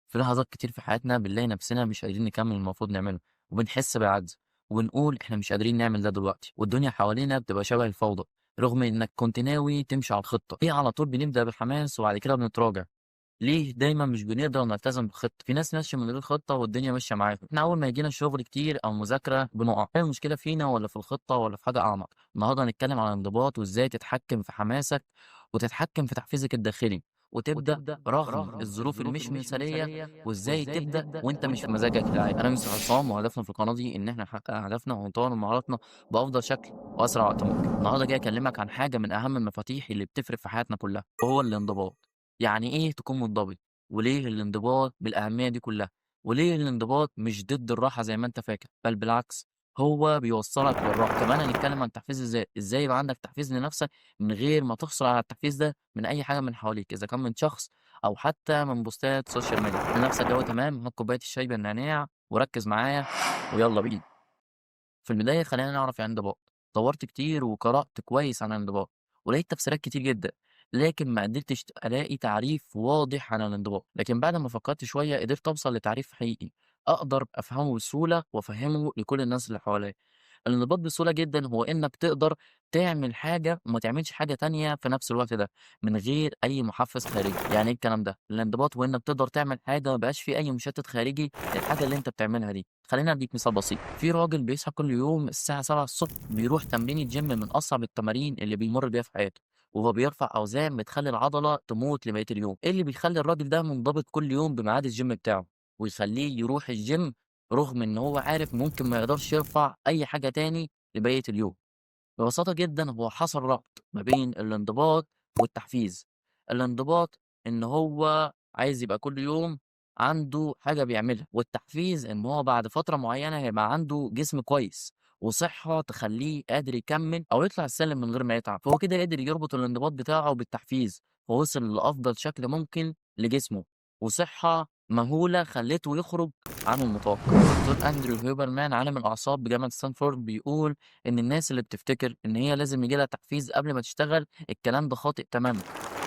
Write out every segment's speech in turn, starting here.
في لحظات كتير في حياتنا بنلاقي نفسنا مش قادرين نكمل المفروض نعمله، وبنحس بالعجز وبنقول احنا مش قادرين نعمل ده دلوقتي، والدنيا حوالينا بتبقى شبه الفوضى رغم انك كنت ناوي تمشي على الخطة. ليه على طول بنبدأ بالحماس وبعد كده بنتراجع؟ ليه دايما مش بنقدر نلتزم بالخطة؟ في ناس ماشية من غير خطة والدنيا ماشية معاهم، احنا أول ما يجينا شغل كتير أو مذاكرة بنقع. هي المشكلة فينا ولا في الخطة ولا في حاجة أعمق؟ النهاردة هنتكلم عن الانضباط وإزاي تتحكم في حماسك وتتحكم في تحفيزك الداخلي وتبدأ رغم الظروف المش مثالية، وإزاي تبدأ وأنت مش في مزاجك العادي. أنا يوسف عصام وهدفنا في القناة دي إن احنا نحقق أهدافنا ونطور من مهاراتنا بأفضل شكل وأسرع وقت ممكن. النهارده جاي أكلمك عن حاجة من أهم المفاتيح اللي بتفرق في حياتنا كلها، وهو الانضباط. يعني إيه تكون منضبط؟ وليه الانضباط بالأهمية دي كلها؟ وليه الانضباط مش ضد الراحة زي ما أنت فاكر، بل بالعكس هو بيوصّلك للراحة. كمان هنتكلم عن تحفيز الذات، إزاي يبقى عندك تحفيز لنفسك من غير ما تحصل على التحفيز ده من أي حاجة من حواليك، إذا كان من شخص أو حتى من بوستات سوشيال ميديا. اعمل لنفسك جو تمام، هات كوباية الشاي بالنعناع وركّز معايا ويالّا بينا. في البداية خلّينا نعرف يعني إيه انضباط. دَوّرت كتير وقرأت كويس عن الانضباط، ولقيت تفسيرات كتير جدًا، لكن ما قدرتش ألاقي تعريف واضح عن الانضباط. لكن بعد ما فكرت شوية قدرت أوصل لتعريف حقيقي أقدر أفهمه بسهولة وأفهمه لكل الناس اللي حواليّا. الانضباط بسهولة جدًا هو إنك تقدر تعمل حاجة وما تعملش حاجة تانية في نفس الوقت ده، من غير أي محفز خارجي. يعني إيه الكلام ده؟ الانضباط هو إنك تقدر تعمل حاجة ما يبقاش في أي مشتت خارجي للحاجة اللي أنت بتعملها دي. خلّيني أدّيك مثال بسيط، في راجل بيصحى كل يوم الساعة 7:00 بيروح تمرين الgym من أصعب التمارين اللي بيمُر بيها في حياته، وهو بيرفع أوزان بتخلّي العضلة تموت لبقية اليوم. إيه اللي بيخلّي الراجل ده منضبط كل يوم بميعاد الgym بتاعه، ويخلّيه يروح الgym رغم إن هو عارف ممكن ما يقدرش يرفع أي حاجة تاني لبقية اليوم؟ ببساطة جدًا هو حصل ربط ما بين الانضباط والتحفيز. الانضباط إن هو عايز يبقى كل يوم عنده حاجة بيعملها، والتحفيز إن هو بعد فترة معينة هيبقى عنده جسم كويس وصحة تخلّيه قادر يكمّل أو يطلع السلم من غير ما يتعب. فهو كده قدر يربط الانضباط بتاعه بالتحفيز، ووصل لأفضل شكل ممكن لجسمه، وصحة مهولة خلّته يخرج عن المتوقع. دكتور أندرو هيوبرمان عالم الأعصاب بجامعة ستانفورد بيقول إن الناس اللي بتفتكر إن هي لازم ييجي لها تحفيز قبل ما تشتغل، الكلام ده خاطئ تمامًا،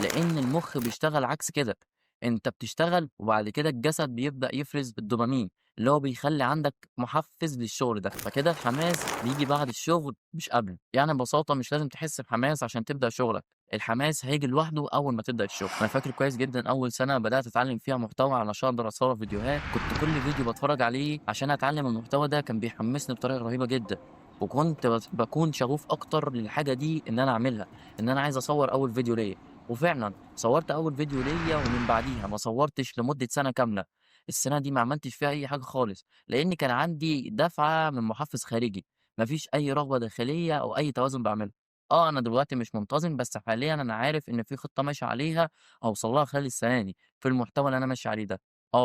لإن المُخ بيشتغل عكس كده. أنت بتشتغل وبعد كده الجسد بيبدأ يفرز الدوبامين، اللي هو بيخلّي عندك محفز للشغل ده، فكده الحماس بييجي بعد الشغل مش قبله. يعني ببساطة مش لازم تحس بحماس عشان تبدأ شغلك، الحماس هييجي لوحده أول ما تبدأ الشغل. أنا فاكر كويس جدًا أول سنة بدأت أتعلم فيها محتوى علشان أقدر أصوّر فيديوهات، كنت كل فيديو باتفرج عليه عشان أتعلم المحتوى ده كان بيحمسني بطريقة رهيبة جدًا. وكنت باكون شغوف أكتر للحاجة دي إن أنا أعملها، إن أنا عايز أصوّر أول فيديو ليّا، وفعلًا صوّرت أول فيديو ليّا ومن بعديها ما صوّرتش لمدة سَنة كاملة. السنة دي ما عملتش فيها أي حاجة خالص، لإن كان عندي دَفعة من محفّز خارجي، ما فيش أي رغبة داخلية أو أي توازن باعمله. أنا دلوقتي مش منتظم، بس حاليًا أنا عارف إن في خطة ماشي عليها أوصل لها خلال السنة دي، في المحتوى اللي أنا ماشي عليه ده.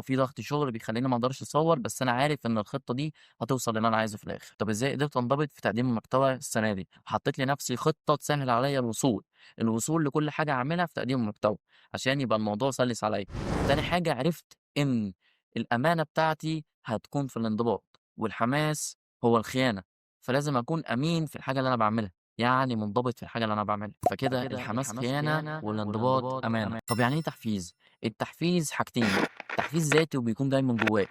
في ضغط شغل بيخلّيني ما أقدرش أصوّر، بس أنا عارف إن الخطة دي هتوصل للي أنا عايزه في الآخر. طب إزاي قدرت أنضبط في تقديم المحتوى السنة دي؟ حطيت لنفسي خطة تسهّل عليَّ الوصول لكل حاجة أعملها في تقديم المحتوى، عشان يبقى الموضوع سَلِس عليَّ. تاني حاجة عرفت إن الأمانة بتاعتي هتكون في الانضباط، والحماس هو الخيانة، فلازم أكون أمين في الحاجة اللي أنا باعملها، يعني منضبط في الحاجة اللي أنا باعملها. فكده الحماس خيانة والانضباط أمانة. طب يعني إيه تحفيز؟ التحفيز حاجتين، تحفيز ذاتي وبيكون جاي من جواك،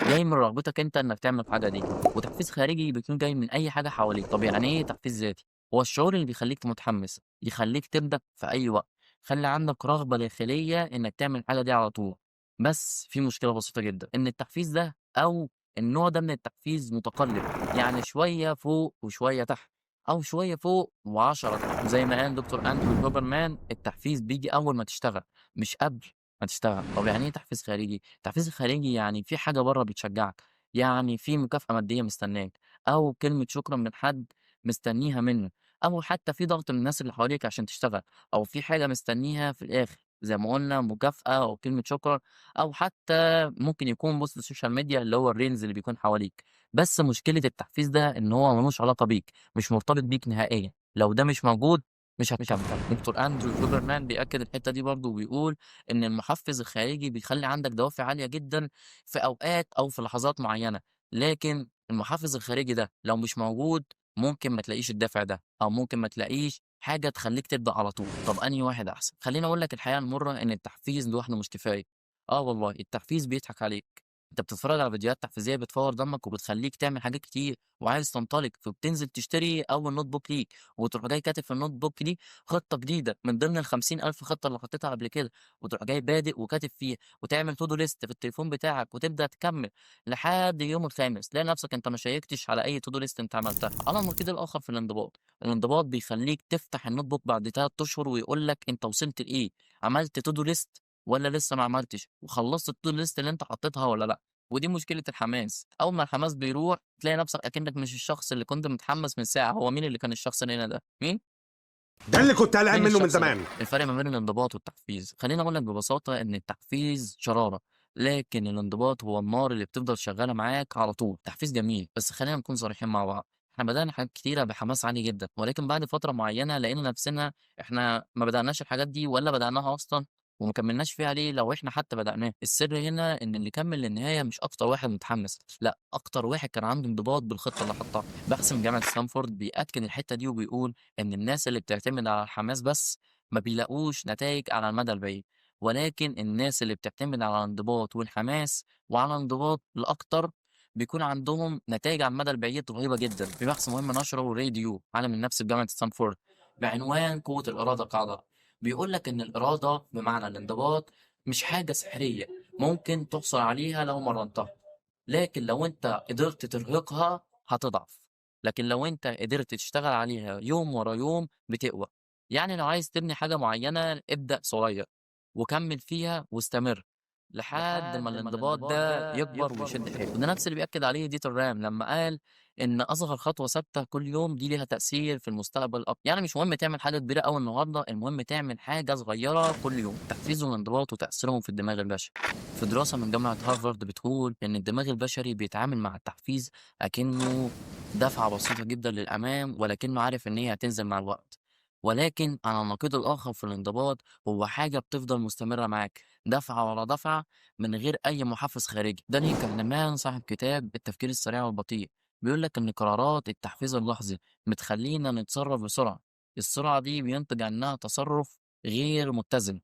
جاي من رغبتك أنت إنك تعمل الحاجة دي، وتحفيز خارجي بيكون جاي من أي حاجة حواليك. طب يعني إيه تحفيز ذاتي؟ هو الشعور اللي بيخلّيك متحمس، يخلّيك تبدأ في أي وقت، يخلّي عندك رغبة داخلية إنك تعمل الحاجة دي على طول. بس في مشكلة بسيطة جدًا، إن التحفيز ده أو النوع ده من التحفيز متقلب، يعني شوية فوق وشوية تحت، أو شوية فوق و10 تحت. زي ما قال دكتور أندرو هوبرمان التحفيز بييجي أول ما تشتغل، مش قبل ما تشتغل. طب يعني إيه تحفيز خارجي؟ التحفيز الخارجي يعني في حاجة برّه بتشجعك، يعني في مكافأة مادية مستناك، أو كلمة شكرًا من حد مستنيها منّك، أو حتى في ضغط من الناس اللي حواليك عشان تشتغل، أو في حاجة مستنيها في الآخر، زي ما قُلنا مكافأة أو كلمة شكرًا، أو حتى ممكن يكون بوست السوشيال ميديا اللي هو الreels اللي بيكون حواليك. بس مشكلة التحفيز ده إن هو ما لوش علاقة بيك، مش مرتبط بيك نهائيًا، لو ده مش موجود مش هتكمّل. دكتور أندرو هوبرمان بيأكد الحتّة دي برضه وبيقول إن المحفز الخارجي بيخلّي عندك دوافع عالية جدًا في أوقات أو في لحظات معيّنة، لكن المحفز الخارجي ده لو مش موجود ممكن ما تلاقيش الدافع ده، أو ممكن ما تلاقيش حاجة تخلّيك تبدأ على طول. طب أنهي واحد أحسن؟ خلّيني أقول لك الحقيقة المُرّة إن التحفيز لوحده مش كفاية، والله التحفيز بيضحك عليك. أنت بتتفرج على فيديوهات تحفيزية بتفوّر دمك وبتخلّيك تعمل حاجات كتير وعايز تنطلق، فبتنزل تشتري أول نوت بوك ليك، وتروح جاي كاتب في النوت بوك دي خطة جديدة من ضمن ال50.000 خطة اللي حطيتها قبل كده، وتروح جاي بادئ وكاتب فيها، وتعمل to do list في التليفون بتاعك وتبدأ تكمّل لحد اليوم الخامس، تلاقي نفسك أنت ما شيّكتش على أي to do list أنت عملتها. على النقيض الآخر في الانضباط، الانضباط بيخلّيك تفتح النوت بوك بعد 3 أشهر ويقول لك أنت وصلت لإيه، عملت to do list والّا لسه ما عملتش، وخلّصت الto do list اللي أنت حطيتها والّا لأ. ودي مشكلة الحماس، أول ما الحماس بيروح تلاقي نفسك أكنك مش الشخص اللي كنت متحمس من ساعة، هو مين اللي كان الشخص اللي هنا ده؟ مين؟ ده اللي كنت قلقان مين منه من الشخص ده؟ زمان. الفرق ما بين الانضباط والتحفيز، خلّيني أقول لك ببساطة إن التحفيز شرارة، لكن الانضباط هو النار اللي بتفضل شغالة معاك على طول. التحفيز جميل، بس خلّينا نكون صريحين مع بعض، إحنا بدأنا حاجات كتيرة بحماس عالي جدًا، ولكن بعد فترة معيّنة لقينا نفسنا إحنا ما بدأناش الحاجات دي والّا بدأناها أصلًا وما كمّلناش فيها ليه لو إحنا حتى بدأناه. السر هنا إن اللي كمّل للنهاية مش أكتر واحد متحمس، لأ أكتر واحد كان عنده انضباط بالخطة اللي حطّها. بحث من جامعة ستانفورد بيأكد الحتّة دي وبيقول إن الناس اللي بتعتمد على الحماس بس ما بيلاقوش نتايج على المدى البعيد، ولكن الناس اللي بتعتمد على الانضباط والحماس وعلى انضباط الأكتر بيكون عندهم نتايج على المدى البعيد رهيبة جدًا. في بحث مهم نشره ري ديو عالم النفس في جامعة ستانفورد بعنوان قوة الإرادة قاعدة، بيقول لك إن الإرادة بمعنى الانضباط مش حاجة سحرية ممكن تحصل عليها لو مرنتها، لكن لو أنت قدرت ترهقها هتضعف، لكن لو أنت قدرت تشتغل عليها يوم ورا يوم بتقوى. يعني لو عايز تبني حاجة معينة ابدأ صغير وكمل فيها واستمر لحد ما الانضباط ده يكبر ويشد حيله. وده نفس اللي بيأكد عليه ديتر رام لما قال إن أصغر خطوة ثابتة كل يوم دي ليها تأثير في المستقبل أكتر. يعني مش مهم تعمل حاجة كبيرة أوي النهاردة، المهم تعمل حاجة صغيرة كل يوم. التحفيز والانضباط وتأثيرهم في الدماغ البشري، في دراسة من جامعة هارفارد بتقول إن الدماغ البشري بيتعامل مع التحفيز أكنه دفعة بسيطة جدا للأمام ولكنه عارف إن هي هتنزل مع الوقت. ولكن على النقيض الآخر في الانضباط هو حاجة بتفضل مستمرة معاك دفعة ورا دفعة من غير أي محفز خارجي. دانيال كانمان صاحب كتاب التفكير السريع والبطيء بيقول لك إن قرارات التحفيز اللحظي بتخلينا نتصرف بسرعة، السرعة دي بينتج عنها تصرف غير متزن.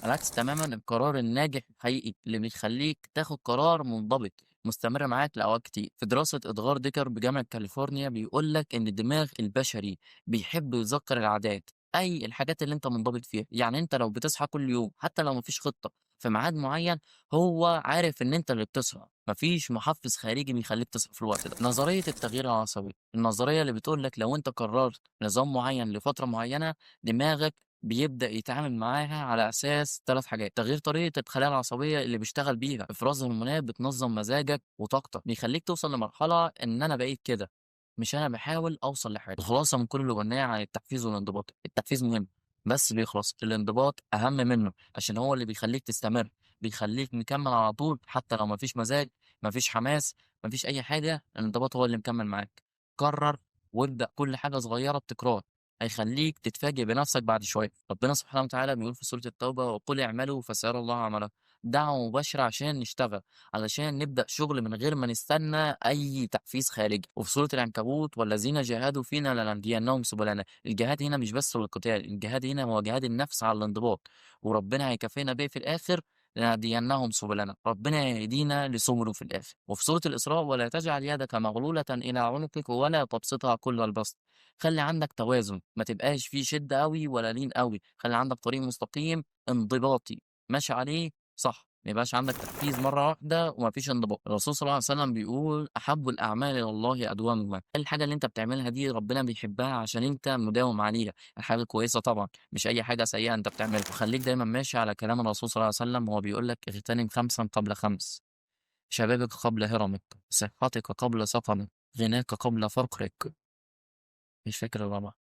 على العكس تمامًا القرار الناجح الحقيقي اللي بيخلّيك تاخد قرار منضبط مستمر معاك لأوقات كتير. في دراسة إدغار ديكر بجامعة كاليفورنيا بيقول لك إن الدماغ البشري بيحب يذكّر العادات، أي الحاجات اللي أنت منضبط فيها. يعني أنت لو بتصحى كل يوم حتى لو ما فيش خطة في ميعاد معيّن، هو عارف إن أنت اللي بتصحى، ما فيش محفز خارجي بيخلّيك تصحى في الوقت ده. نظرية التغيير العصبي، النظرية اللي بتقول لك لو أنت قررت نظام معيّن لفترة معيّنة، دماغك بيبدأ يتعامل معاها على أساس 3 حاجات: تغيير طريقة الخلايا العصبية اللي بيشتغل بيها، إفراز هرمونات بتنظم مزاجك وطاقتك، بيخلّيك توصل لمرحلة إن أنا بقيت كده، مش أنا باحاول أوصل لحاجة. الخلاصة من كل اللي قلناه عن التحفيز والانضباط، التحفيز مهم بس بيخلص، الانضباط أهم منه عشان هو اللي بيخلّيك تستمر، بيخلّيك مكمّل على طول حتى لو ما فيش مزاج، ما فيش حماس، ما فيش أي حاجة، الانضباط هو اللي مكمّل معاك. قرر وابدأ كل حاجة صغيرة بتكرار. هيخلّيك تتفاجئ بنفسك بعد شوية. ربنا سبحانه وتعالى بيقول في سورة التوبة: "وقل اعملوا فسيرى الله عملكم." دعوة مباشرة عشان نشتغل، علشان نبدأ شغل من غير ما نستنى أي تحفيز خارجي. وفي سورة العنكبوت: "والذين جاهدوا فينا لنهدينهم سبلنا." الجهاد هنا مش بس للقتال، الجهاد هنا هو جهاد النفس على الانضباط، وربنا هيكافئنا بيه في الآخر: "لنهدينهم سبلنا." ربنا يهدينا لسبله في الآخر. وفي سورة الإسراء: "ولا تجعل يدك مغلولة إلى عنقك ولا تبسطها كل البسط." خلّي عندك توازن، ما تبقاش في شِدّة أوي ولا لين أوي، خلّي عندك طريق مستقيم انضباطي ماشي عليه صح، ما يبقاش عندك تحفيز مرّة واحدة وما فيش انضباط. الرسول صلى الله عليه وسلم بيقول: "أحب الأعمال إلى الله أدومها." الحاجة اللي أنت بتعملها دي ربنا بيحبها عشان أنت مداوم عليها، الحاجة الكويسة طبعًا، مش أي حاجة سيئة أنت بتعملها. وخلّيك دايمًا ماشي على كلام الرسول صلى الله عليه وسلم وهو بيقول لك: "اغتنم 5 قبل 5، شبابك قبل هرمك، صحتك قبل سقمك، غناك قبل فقرك." مش فاكر الرابعة.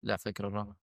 لأ فاكر الرابعة.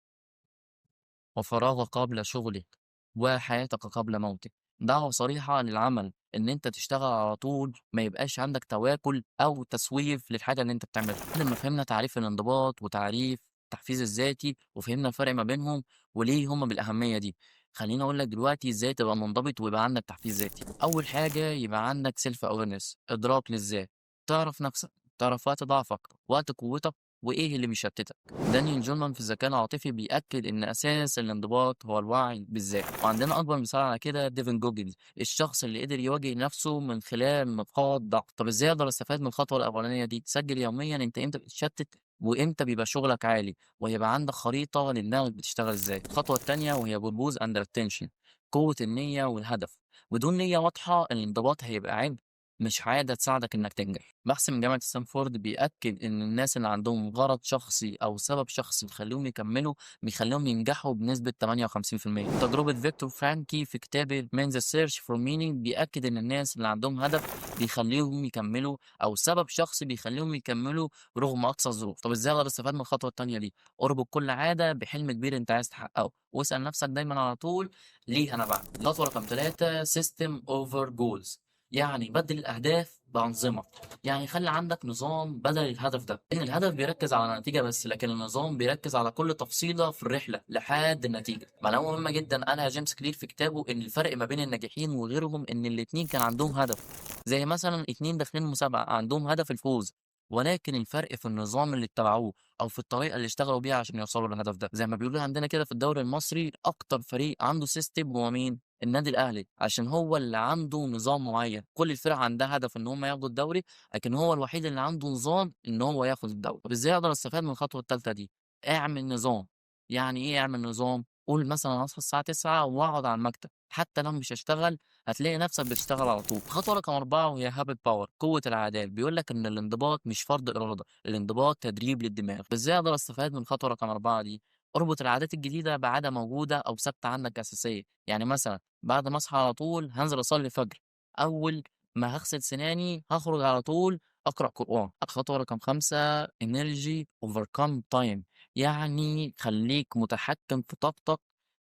وفراغك قبل شغلك، وحياتك قبل موتك. دعوة صريحة للعمل، إن أنت تشتغل على طول، ما يبقاش عندك تواكل أو تسويف للحاجة اللي أنت بتعملها. بعد ما فهمنا تعريف الانضباط وتعريف التحفيز الذاتي، وفهمنا الفرق ما بينهم وليه هُم بالأهمية دي، خلّيني أقول لك دلوقتي إزاي تبقى منضبط ويبقى عندك تحفيز ذاتي. أول حاجة يبقى عندك self awareness، إدراك للذات، تعرف نفسك، تعرف وقت ضعفك، وقت قوتك، وايه اللي بيشتتك. دانيال جولمان في الذكاء العاطفي بيأكد ان اساس الانضباط هو الوعي بالذات، وعندنا اكبر مثال على كده ديفن جوجلز، الشخص اللي قدر يواجه نفسه من خلال نقاط ضعف. طب ازاي اقدر استفاد من الخطوه الاولانيه دي؟ سجل يوميا انت امتى بتتشتت وامتى بيبقى شغلك عالي، ويبقى عندك خريطه لدماغك بتشتغل ازاي. الخطوه الثانيه وهي بروبوز اندر اتنشن، قوه النيه والهدف. بدون نيه واضحه الانضباط هيبقى عبء مش عادة تساعدك إنك تنجح. بحث من جامعة ستانفورد بيأكد إن الناس اللي عندهم غرض شخصي أو سبب شخصي بيخليهم يكملوا بيخليهم ينجحوا بنسبة 58%. تجربة فيكتور فرانكي في كتابه من The Search for Meaning بيأكد إن الناس اللي عندهم هدف بيخليهم يكملوا، أو سبب شخصي بيخليهم يكملوا رغم أقصى الظروف. طب إزاي أقدر أستفاد من الخطوة التانية دي؟ اربط كل عادة بحلم كبير أنت عايز تحققه، واسأل نفسك دايما على طول ليه أنا بعمل. الخطوة رقم 3 System over Goals، يعني بدل الأهداف بأنظمة. يعني خلي عندك نظام بدل الهدف ده، إن الهدف بيركز على النتيجة بس، لكن النظام بيركز على كل تفصيلة في الرحلة لحد النتيجة. معلومة مهمة جدا قالها جيمس كلير في كتابه إن الفرق ما بين الناجحين وغيرهم إن الاتنين كان عندهم هدف، زي مثلا اتنين داخلين مسابقة عندهم هدف الفوز، ولكن الفرق في النظام اللي اتبعوه او في الطريقه اللي اشتغلوا بيها عشان يوصلوا للهدف ده. زي ما بيقولوا عندنا كده في الدوري المصري اكتر فريق عنده سيستم هو مين؟ النادي الاهلي، عشان هو اللي عنده نظام معين. كل الفرق عندها هدف ان هم ياخدوا الدوري، لكن هو الوحيد اللي عنده نظام ان هو ياخد الدوري. طب ازاي اقدر استفاد من الخطوه الثالثه دي؟ اعمل نظام. يعني ايه اعمل نظام؟ قول مثلا هصحى الساعه 9 واقعد على المكتب، حتى لو مش هشتغل هتلاقي نفسك بتشتغل على طول. خطوه رقم 4 وهي هابت باور، قوه العادات. بيقول لك ان الانضباط مش فرض اراده، الانضباط تدريب للدماغ. ازاي اقدر استفاد من الخطوه رقم 4 دي؟ اربط العادات الجديده بعاده موجوده او ثابته عندك اساسيه. يعني مثلا بعد ما اصحى على طول هنزل اصلي الفجر، اول ما هغسل سناني هخرج على طول اقرا قران. الخطوه رقم 5 انرجي اوفركم تايم، يعني خليك متحكم في طاقتك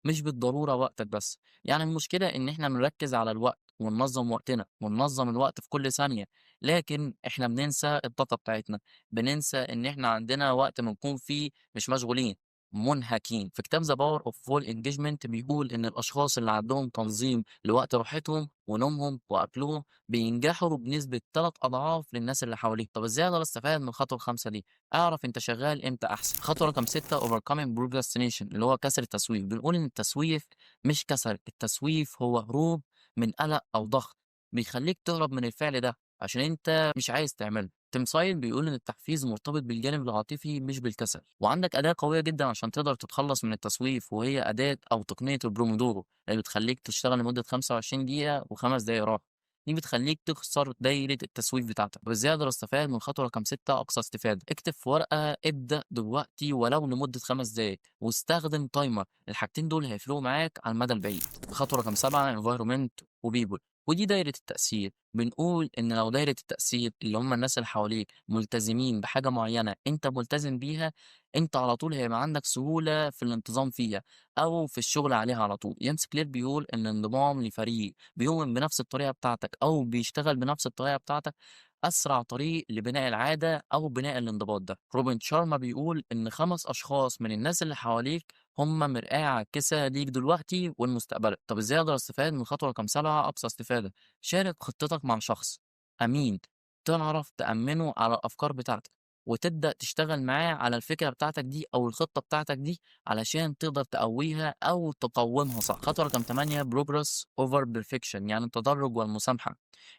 مش بالضروره وقتك بس. يعني المشكله ان احنا بنركز على الوقت وننظم وقتنا وننظم الوقت في كل ثانيه، لكن احنا بننسى الطاقه بتاعتنا، بننسى ان احنا عندنا وقت بنكون فيه مش مشغولين، منهكين. في كتاب ذا باور اوف فول انجيجمنت بيقول ان الاشخاص اللي عندهم تنظيم لوقت راحتهم ونومهم واكلهم بينجحوا بنسبه 3 اضعاف للناس اللي حواليهم. طب ازاي اقدر استفاد من الخطوه الخامسه دي؟ اعرف انت شغال امتى احسن. خطوه رقم 6 overcoming procrastination، اللي هو كسر التسويف. بنقول ان التسويف مش كسل، التسويف هو هروب من قلق او ضغط بيخليك تهرب من الفعل ده عشان انت مش عايز تعمله. تيم سايل بيقول ان التحفيز مرتبط بالجانب العاطفي مش بالكسل. وعندك اداه قويه جدا عشان تقدر تتخلص من التسويف، وهي اداه او تقنيه البرومودورو اللي بتخليك تشتغل لمده 25 دقيقه و5 دقائق راحه. دي بتخليك تكسر دايره التسويف بتاعتك. وازاي اقدر استفاد من خطوه رقم 6 اقصى استفاده؟ اكتب في ورقه ابدا دلوقتي ولو لمده 5 دقائق، واستخدم تايمر. الحاجتين دول هيفرقوا معاك على المدى البعيد. خطوه رقم 7 environment وبيبول، ودي دايرة التأثير. بنقول إن لو دايرة التأثير اللي هم الناس اللي حواليك ملتزمين بحاجة معينة أنت ملتزم بيها، أنت على طول هيبقى عندك سهولة في الانتظام فيها أو في الشغل عليها على طول. يانس كلير بيقول إن الانضمام لفريق بيؤمن بنفس الطريقة بتاعتك أو بيشتغل بنفس الطريقة بتاعتك أسرع طريق لبناء العادة أو بناء الانضباط ده. روبن شارما بيقول إن 5 أشخاص من الناس اللي حواليك هم مرآة عاكسة ليك دلوقتي والمستقبلك. طب ازاي اقدر استفاد من خطوة رقم 7 اقصى استفادة؟ شارك خطتك مع شخص امين تعرف تأمنه على الافكار بتاعتك، وتبدأ تشتغل معاه على الفكرة بتاعتك دي او الخطة بتاعتك دي علشان تقدر تقويها او تقومها صح. خطوة رقم 8 progress over perfection، يعني التدرج والمسامحة،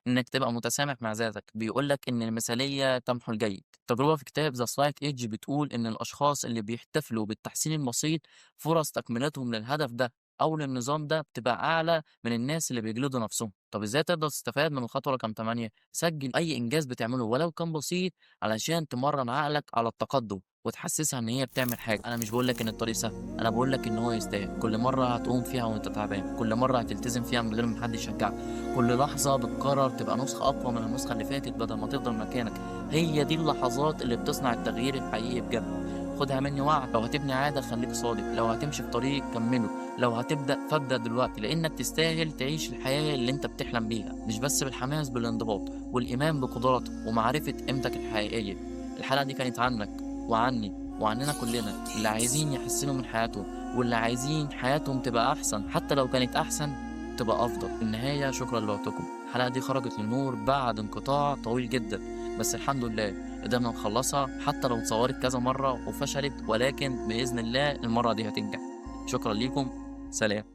انك تبقى متسامح مع ذاتك. بيقولك ان المثالية تمحو الجيد. تجربة في كتاب ذا سلايت ايدج بتقول ان الاشخاص اللي بيحتفلوا بالتحسين البسيط فرص تكملتهم للهدف ده او للنظام ده بتبقى اعلى من الناس اللي بيجلدوا نفسهم. طب ازاي تقدر تستفاد من الخطوه رقم 8؟ سجل اي انجاز بتعمله ولو كان بسيط علشان تمرن عقلك على التقدم وتحسسها ان هي بتعمل حاجه. انا مش بقول لك ان الطريق سهل، انا بقول لك ان هو يستاهل. كل مره هتقوم فيها وانت تعبان، كل مره هتلتزم فيها من غير ما حد يشجعك، كل لحظه بتقرر تبقى نسخه اقوى من النسخه اللي فاتت بدل ما تفضل مكانك، هي دي اللحظات اللي بتصنع التغيير الحقيقي بجد. خدها مني وعد، لو هتبني عادة خليك صادق، لو هتمشي في طريق كمله، لو هتبدأ فابدأ دلوقتي، لأنك تستاهل تعيش الحياة اللي انت بتحلم بيها، مش بس بالحماس، بالانضباط والإيمان بقدراتك ومعرفة قيمتك الحقيقية. الحلقة دي كانت عنك وعني وعننا كلنا اللي عايزين يحسنوا من حياتهم واللي عايزين حياتهم تبقى أحسن، حتى لو كانت أحسن تبقى أفضل. في النهاية شكرا لوقتكم. الحلقة دي خرجت للنور بعد انقطاع طويل جدا، بس الحمد لله قدرنا نخلصها حتى لو اتصورت كذا مرة وفشلت، ولكن بإذن الله المرة دي هتنجح. شكرا ليكم، سلام.